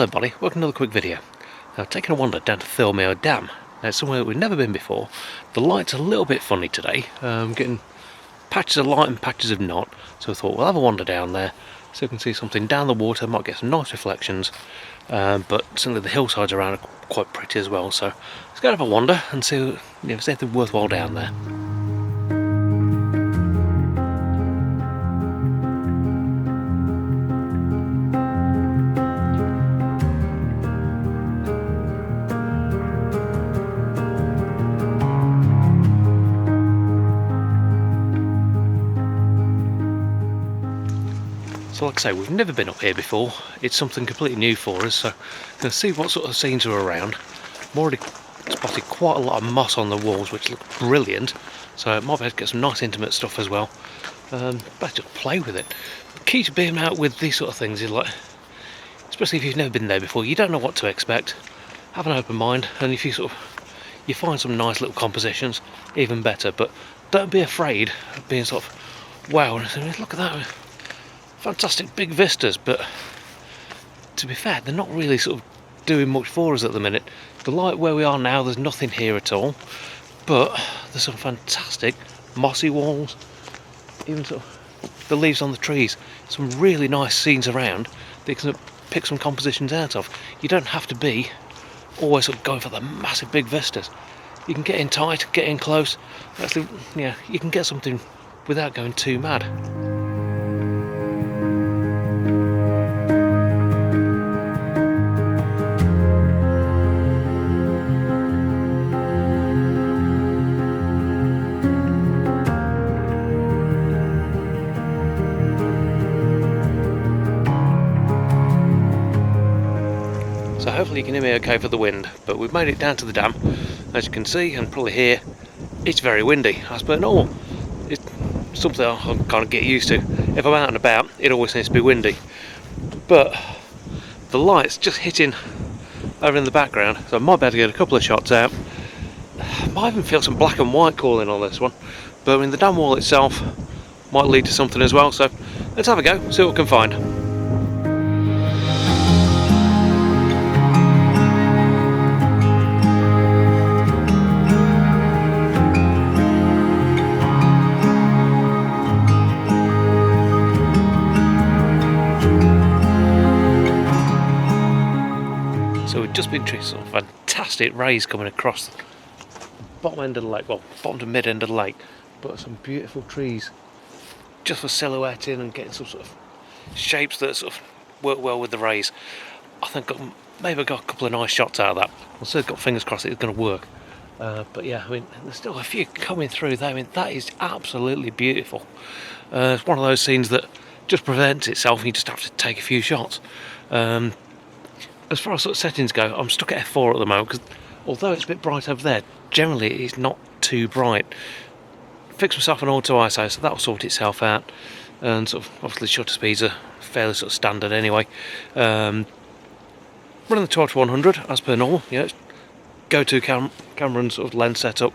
Hello everybody, welcome to another quick video. Now taking a wander down to Thirlmere Dam. Now it's somewhere we've never been before. The light's a little bit funny today, getting patches of light and patches of not, so I thought we'll have a wander down there so we can see something down the water, might get some nice reflections, but certainly the hillsides around are quite pretty as well, so let's go have a wander and see if there's anything worthwhile down there. So like I say, we've never been up here before. It's something completely new for us, so we're going to see what sort of scenes are around. I've already spotted quite a lot of moss on the walls, which look brilliant, so I might be able to get some nice intimate stuff as well. Better just play with it. The key to being out with these sort of things is, like, especially if you've never been there before, you don't know what to expect. Have an open mind, and if you you find some nice little compositions, even better, but don't be afraid of being sort of, wow, look at that. Fantastic big vistas, but to be fair, they're not really sort of doing much for us at the minute. The light where we are now, there's nothing here at all, but there's some fantastic mossy walls, even sort of the leaves on the trees, some really nice scenes around that you can pick some compositions out of. You don't have to be always sort of going for the massive big vistas. You can get in tight, get in close, actually, yeah, you can get something without going too mad. So hopefully you can hear me okay for the wind, but we've made it down to the dam. As you can see and probably hear, it's very windy, as per normal. It's something I kind of get used to. If I'm out and about, it always seems to be windy. But the light's just hitting over in the background, so I might be able to get a couple of shots out. Might even feel some black and white calling on this one, but I mean the dam wall itself might lead to something as well, so let's have a go, see what we can find. So we've just been through some fantastic rays coming across the bottom end of the lake, well, bottom to mid end of the lake, but some beautiful trees just for silhouetting and getting some sort of shapes that sort of work well with the rays. I think maybe I got a couple of nice shots out of that. I've still got fingers crossed it's going to work. But yeah, I mean, there's still a few coming through there. I mean, that is absolutely beautiful. It's one of those scenes that just presents itself and you just have to take a few shots. As far as sort of settings go, I'm stuck at f4 at the moment because although it's a bit bright over there, generally it's not too bright. Fix myself an auto ISO, so that'll sort itself out. And sort of obviously shutter speeds are fairly sort of standard anyway. Running the 12-100 as per normal. Yeah, go-to camera and sort of lens setup.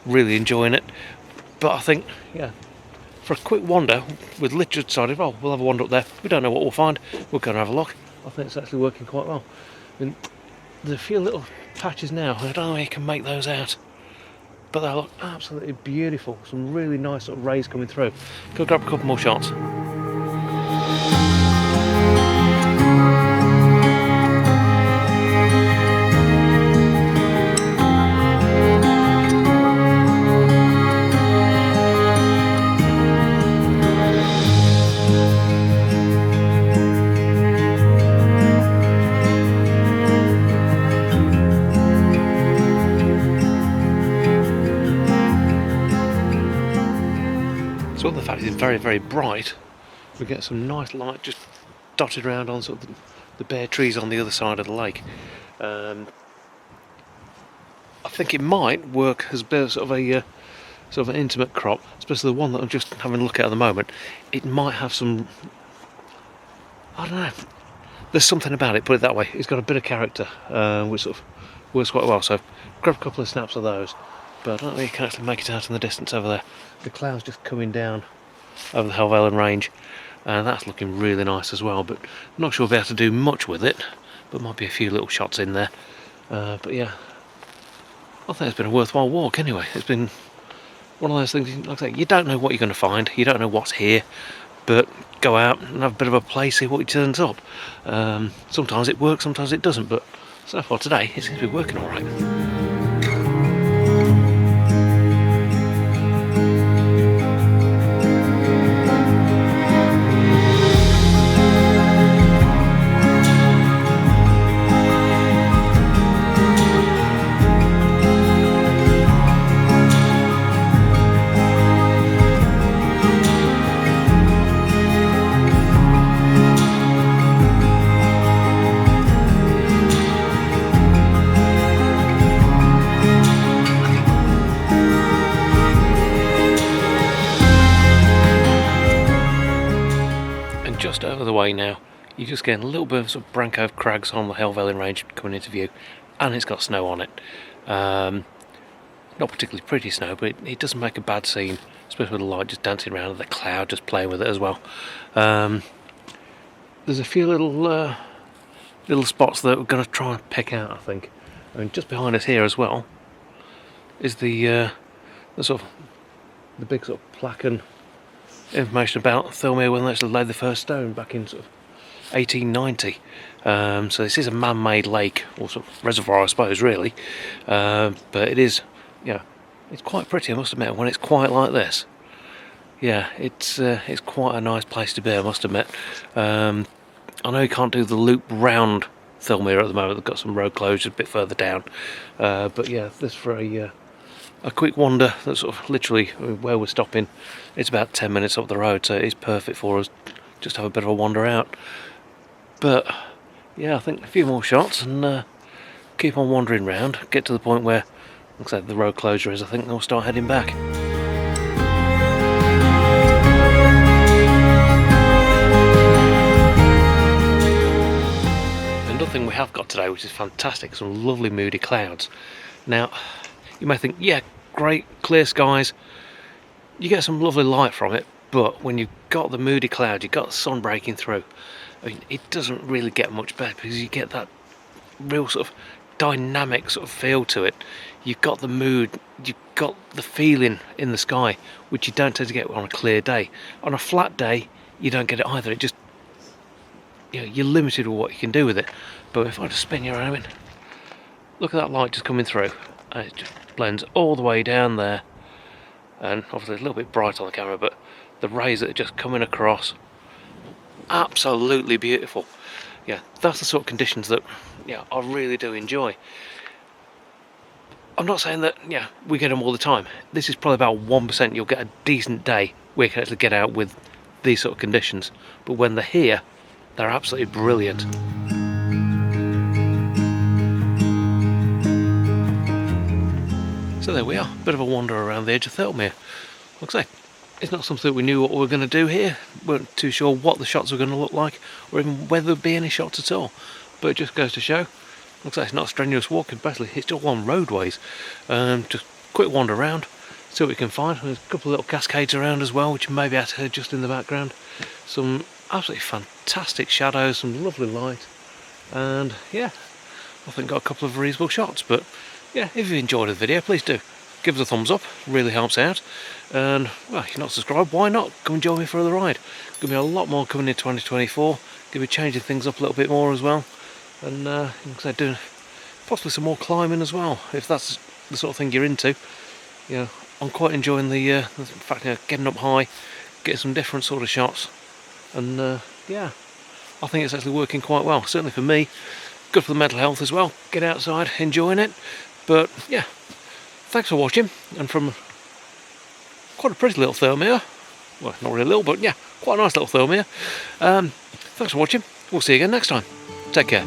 Really enjoying it. But I think, yeah, for a quick wander, we've literally decided, oh, we'll have a wander up there. We don't know what we'll find. We're going to have a look. I think it's actually working quite well. I mean, there's a few little patches now, I don't know how you can make those out, but they look absolutely beautiful. Some really nice sort of rays coming through. Go grab a couple more shots. So the fact is very, very bright. We get some nice light just dotted around on sort of the bare trees on the other side of the lake. I think it might work as a bit of sort of an intimate crop, especially the one that I'm just having a look at the moment. It might have some, I don't know, there's something about it, put it that way. It's got a bit of character, which sort of works quite well. So grab a couple of snaps of those. But I don't think you can actually make it out in the distance over there. The clouds just coming down over the Helvellyn range, and that's looking really nice as well, but I'm not sure if we have to do much with it. but might be a few little shots in there. But yeah, I think it's been a worthwhile walk anyway. It's been one of those things, like I say, you don't know what you're going to find, you don't know what's here, but go out and have a bit of a play, see what turns up. Sometimes it works, sometimes it doesn't, but so far today it seems to be working alright. Just over the way now, you're just getting a little bit of sort of Brancove Crags on the Helvellyn range coming into view, and it's got snow on it. Not particularly pretty snow, but it doesn't make a bad scene, especially with the light just dancing around and the cloud just playing with it as well. There's a few little spots that we're going to try and pick out, I think. I mean, just behind us here as well is the sort of the big sort of plaque and information about Thirlmere when they actually laid the first stone back in sort of 1890. So this is a man-made lake, or sort of reservoir, I suppose, really. But it is, it's quite pretty, I must admit, when it's quiet like this. Yeah, it's quite a nice place to be, I must admit. I know you can't do the loop round Thirlmere at the moment. They've got some road closures a bit further down. But yeah, this for a quick wander. That's sort of literally where we're stopping. It's about 10 minutes up the road, so it is perfect for us. Just have a bit of a wander out. But yeah, I think a few more shots and keep on wandering round. Get to the point where, like I said, the road closure is. I think they'll start heading back. Another thing we have got today, which is fantastic, some lovely Moody Clouds. Now, you may think, yeah, great, clear skies, you get some lovely light from it, but when you've got the Moody Cloud, you've got the sun breaking through, I mean, it doesn't really get much better, because you get that real sort of dynamic sort of feel to it. You've got the mood, you've got the feeling in the sky, which you don't tend to get on a clear day. On a flat day, you don't get it either. It just, you're limited with what you can do with it. But if I just spin you around, look at that light just coming through. And it just blends all the way down there, and obviously it's a little bit bright on the camera, but the rays that are just coming across, absolutely beautiful. Yeah, that's the sort of conditions that I really do enjoy. I'm not saying that we get them all the time. This is probably about 1% you'll get a decent day where you can actually get out with these sort of conditions, but when they're here, they're absolutely brilliant. So there we are, a bit of a wander around the edge of Thirlmere. Like I say, it's not something that we knew what we were going to do here. We weren't too sure what the shots were going to look like, or even whether there'd be any shots at all. But it just goes to show, like I say, it's not a strenuous walk, basically it's just on roadways. Just quick wander around, see what we can find. There's a couple of little cascades around as well, which you may be able to hear just in the background. Some absolutely fantastic shadows, some lovely light, and yeah, I think got a couple of reasonable shots. But yeah, if you enjoyed the video, please do give us a thumbs up, really helps out. And well, if you're not subscribed, why not? Come and join me for the ride. Gonna be a lot more coming in 2024. Gonna be changing things up a little bit more as well, and like I said, doing possibly some more climbing as well, if that's the sort of thing you're into. I'm quite enjoying the fact getting up high, getting some different sort of shots, and yeah, I think it's actually working quite well. Certainly for me, good for the mental health as well. Get outside, enjoying it. But yeah, thanks for watching, and from quite a pretty little Thirlmere, well, not really little, but yeah, quite a nice little Thirlmere. Thanks for watching. We'll see you again next time. Take care.